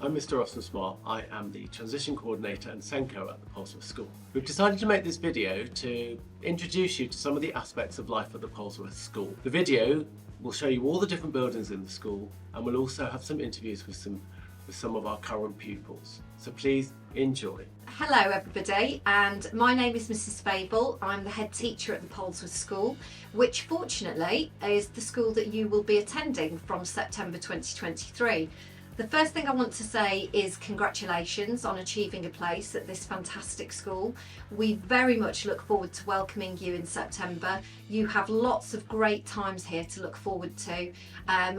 I'm Mr. Austin Smart. I am the Transition Coordinator and Senko at the Polesworth School. We've decided to make this video to introduce you to some of the aspects of life at the Polesworth School. The video will show you all the different buildings in the school, and we'll also have some interviews with some of our current pupils. So please enjoy. Hello everybody, and my name is Mrs. Fable. I'm the head teacher at the Polesworth School, which fortunately is the school that you will be attending from September 2023. The first thing I want to say is congratulations on achieving a place at this fantastic school. We very much look forward to welcoming you in September. You have lots of great times here to look forward to,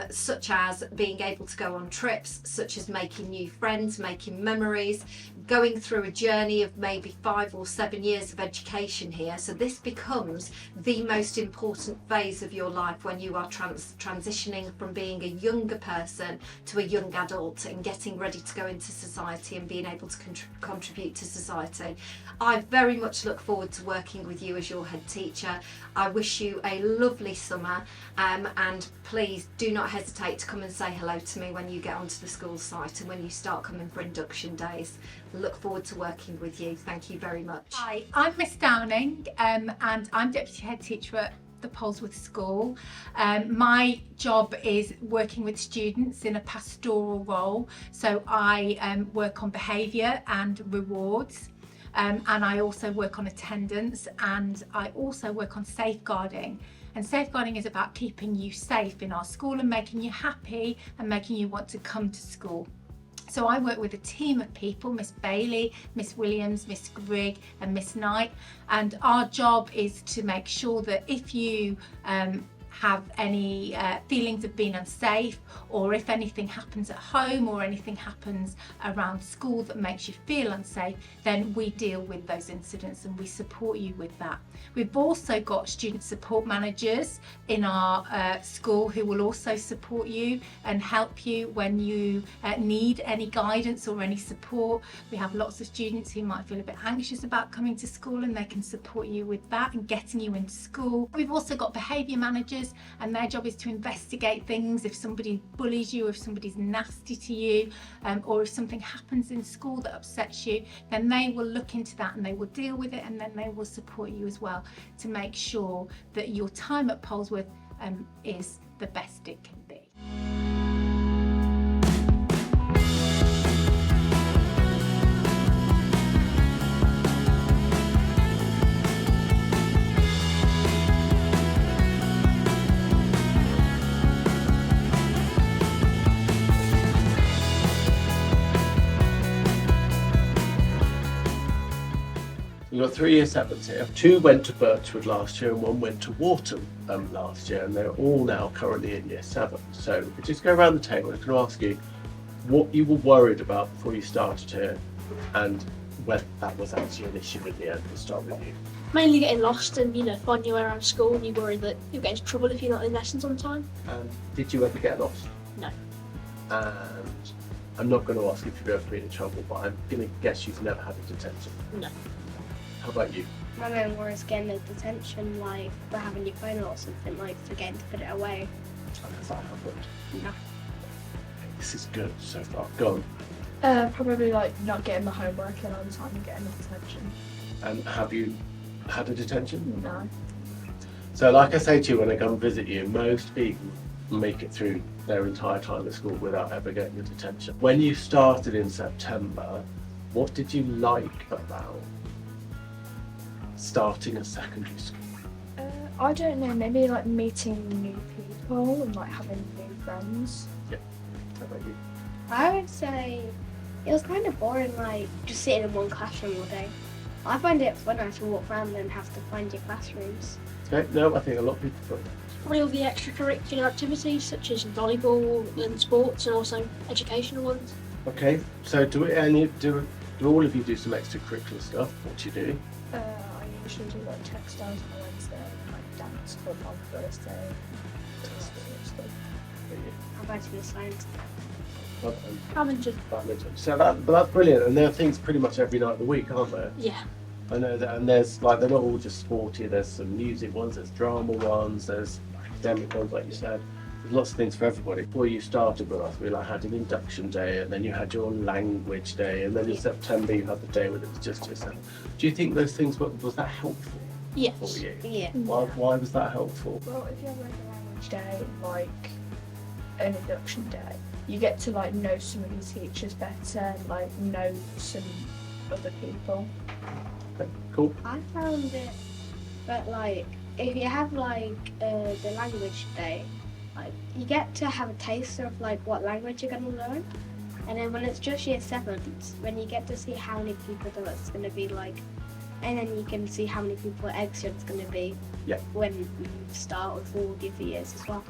such as being able to go on trips, such as making new friends, making memories, going through a journey of maybe 5 or 7 years of education here. So this becomes the most important phase of your life when you are transitioning from being a younger person to a young adult and getting ready to go into society and being able to contribute to society. I very much look forward to working with you as your head teacher. I wish you a lovely summer, and please do not hesitate to come and say hello to me when you get onto the school site and when you start coming for induction days. Look forward to working with you. Thank you very much. Hi, I'm Miss Downing, and I'm Deputy Head Teacher at the Polesworth School. My job is working with students in a pastoral role, so I work on behaviour and rewards, and I also work on attendance, and I also work on safeguarding. And safeguarding is about keeping you safe in our school and making you happy and making you want to come to school. So I work with a team of people, Miss Bailey, Miss Williams, Miss Grigg and Miss Knight, and our job is to make sure that if you have any feelings of being unsafe, or if anything happens at home or anything happens around school that makes you feel unsafe, then we deal with those incidents and we support you with that. We've also got student support managers in our school who will also support you and help you when you need any guidance or any support. We have lots of students who might feel a bit anxious about coming to school, and they can support you with that and getting you into school. We've also got behaviour managers, and their job is to investigate things. If somebody bullies you, if somebody's nasty to you, or if something happens in school that upsets you, then they will look into that and they will deal with it, and then they will support you as well to make sure that your time at Polesworth is the best it can be. We've got 3 year 7s here. 2 went to Birchwood last year and 1 went to Wharton last year, and they're all now currently in year 7. So if we just go around the table, I'm going to ask you what you were worried about before you started here and whether that was actually an issue in the end. We'll start with you. Mainly getting lost and, finding your way around school, and you worry that you'll get into trouble if you're not in lessons on time. And did you ever get lost? No. And I'm not going to ask if you've ever been in trouble, but I'm going to guess you've never had a detention. No. How about you? My main worry is getting a detention, like for having your phone or something, like forgetting to put it away. And has that happened? No. This is good so far. Go on. Probably like not getting the homework in on time and getting the detention. And have you had a detention? No. So like I say to you when I come visit you, most people make it through their entire time at school without ever getting a detention. When you started in September, what did you like about starting a secondary school? I don't know, maybe like meeting new people and like having new friends. Yeah. How about you? I would say it was kind of boring, like just sitting in one classroom all day. I find it fun to walk around and have to find your classrooms. Okay, no, I think a lot of people feel that. Probably all the extracurricular activities such as volleyball and sports, and also educational ones. Okay, so do all of you do some extracurricular stuff? What do you do? I usually do like textiles on Wednesday and like dance club on Thursday. Stuff. I'm about to be a science. Badminton. Badminton. So that's brilliant, and there are things pretty much every night of the week, aren't there? Yeah. I know that, and there's like they're not all just sporty. There's some music ones, there's drama ones, there's academic ones, like you said. there's lots of things for everybody. Before you started with us, we had an induction day, and then you had your language day, and then in September you had the day when it was just yourself. Do you think those things was that helpful for Yes. you? Yeah. Why was that helpful? Well, if you have like a language day, like an induction day, you get to like know some of your teachers better, like know some other people. Okay, cool. I found it, but like if you have like the language day, like you get to have a taste of like what language you're gonna learn, and then when it's just year 7s, when you get to see how many people that it's gonna be like, and then you can see how many people extra it's gonna be. Yeah. When you start with all the other years as well.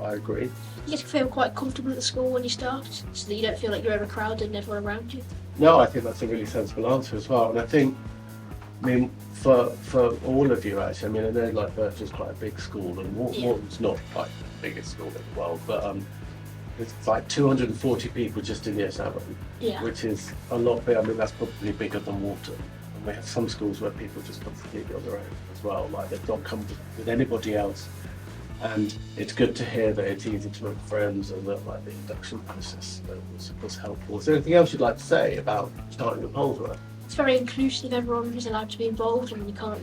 I agree. You get to feel quite comfortable at the school when you start, so that you don't feel like you're overcrowded and everyone around you. No, I think that's a really sensible answer as well. And I think, I mean, for all of you actually, I mean, I know like Birch's quite a big school, and Morton's not like the biggest school in the world, but it's like 240 people just in year 7, Yeah. which is a lot big. I mean, that's probably bigger than Wharton. And we have some schools where people just come completely on their own as well, like they've not come with anybody else. And it's good to hear that it's easy to make friends, and that like the induction process was helpful. Is there anything else you'd like to say about starting at Polesworth? It's very inclusive, everyone is allowed to be involved, and you can't,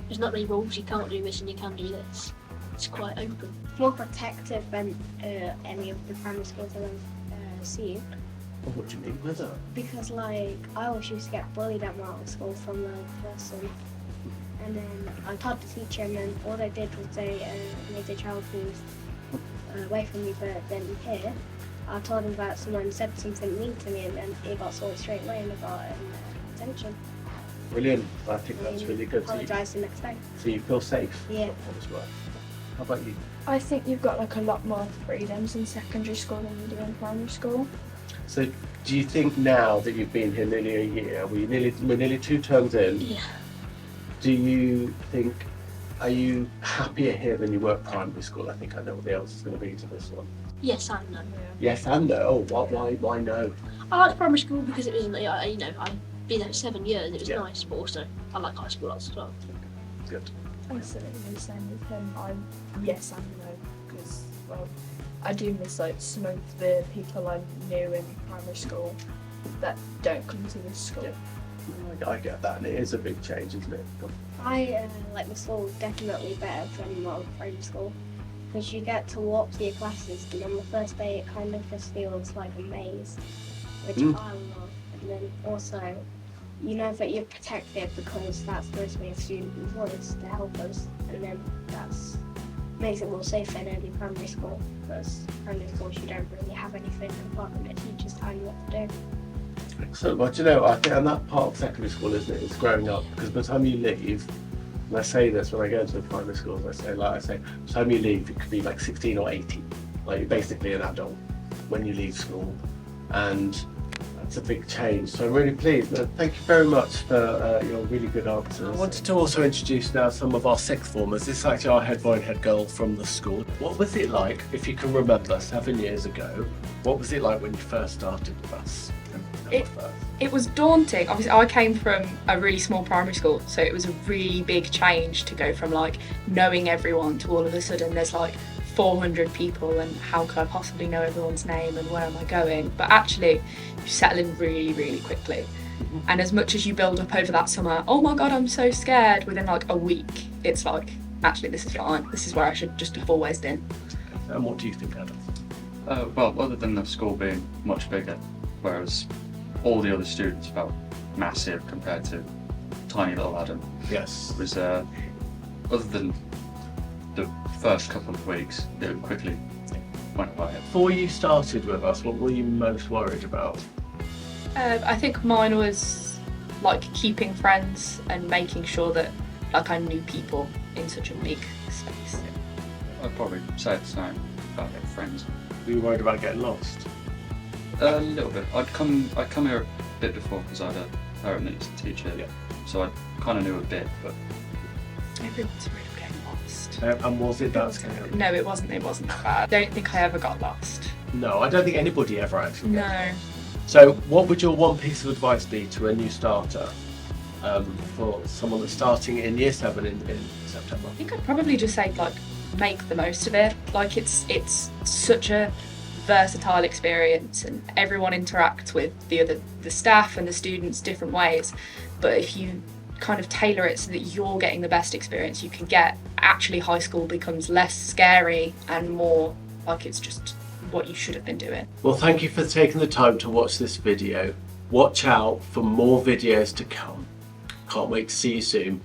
there's not many rules, you can't do this and you can do this. It's quite open. More protective than any of the primary schools I've seen. Well, what do you mean with that? Because like I always used to get bullied at my school from the person, and then I told the teacher, and then all they did was they made the child move away from me. But then here, I told him that someone said something mean to me, and then he got sorted straight away and I got detention. Brilliant. I think that's really good. Apologised the next day. So you feel safe? Yeah. at Polesworth. How about you? I think you've got like a lot more freedoms in secondary school than you do in primary school. So do you think now that you've been here nearly a year, we're nearly 2 terms in, Yeah. do you think, are you happier here than you were at primary school? I think I know what the answer is going to be to this one. Yes and no. Yes and no. Oh, why no? I liked primary school because it was, I'd been there for 7 years and it was nice, but also I like high school lots as well. Good. I'm certainly the same with him. I'm yes and no, because well, I do miss like some of the people I knew in primary school that don't come to this school. I get that, and it is a big change, isn't it? I like the school definitely better than my primary school, because you get to walk to your classes, and on the first day it kind of just feels like a maze, which I love. And then also, you know that you're protected because that's supposed to be a student voice to help us, and then that's makes it more safe than early primary school, because primary school you don't really have anything apart from the teachers telling you what to do. Excellent. Well, do you know, I think, and that part of secondary school, isn't it? It's growing up, because by the time you leave, and I say this when I go to the primary schools, I say, by the time you leave, you could be like 16 or 18. Like you're basically an adult when you leave school, and that's a big change. So I'm really pleased. Thank you very much for your really good answers. I wanted to also introduce now some of our sixth formers. This is actually our head boy and head girl from the school. What was it like, if you can remember, 7 years ago? What was it like when you first started with us? It was daunting. Obviously, I came from a really small primary school, so it was a really big change to go from like knowing everyone to all of a sudden there's like 400 people, and how could I possibly know everyone's name and where am I going? But actually, you settle in really, really quickly. And as much as you build up over that summer, oh my god, I'm so scared, within like a week, it's like, actually, this is fine. This is where I should just have always been. And what do you think, Adam? Well, other than the school being much bigger, whereas all the other students felt massive compared to tiny little Adam. Yes. It was, other than the first couple of weeks, it quickly went by. Before you started with us, what were you most worried about? I think mine was like keeping friends and making sure that like I knew people in such a big space. I'd probably say the same about their friends. Were you worried about getting lost? A little bit. I'd come here a bit before because I had a parent that used to teach here, so I kind of knew a bit, but Everyone's afraid of getting lost. And was it that scary? No, it wasn't that bad. I don't think I ever got lost. No, I don't think anybody ever actually. No. So what would your one piece of advice be to a new starter, for someone that's starting in year 7 in September? I think I'd probably just say like make the most of it. Like it's such a versatile experience, and everyone interacts with the staff and the students different ways. But if you kind of tailor it so that you're getting the best experience you can get, actually high school becomes less scary and more like it's just what you should have been doing. Well, thank you for taking the time to watch this video. Watch out for more videos to come. Can't wait to see you soon.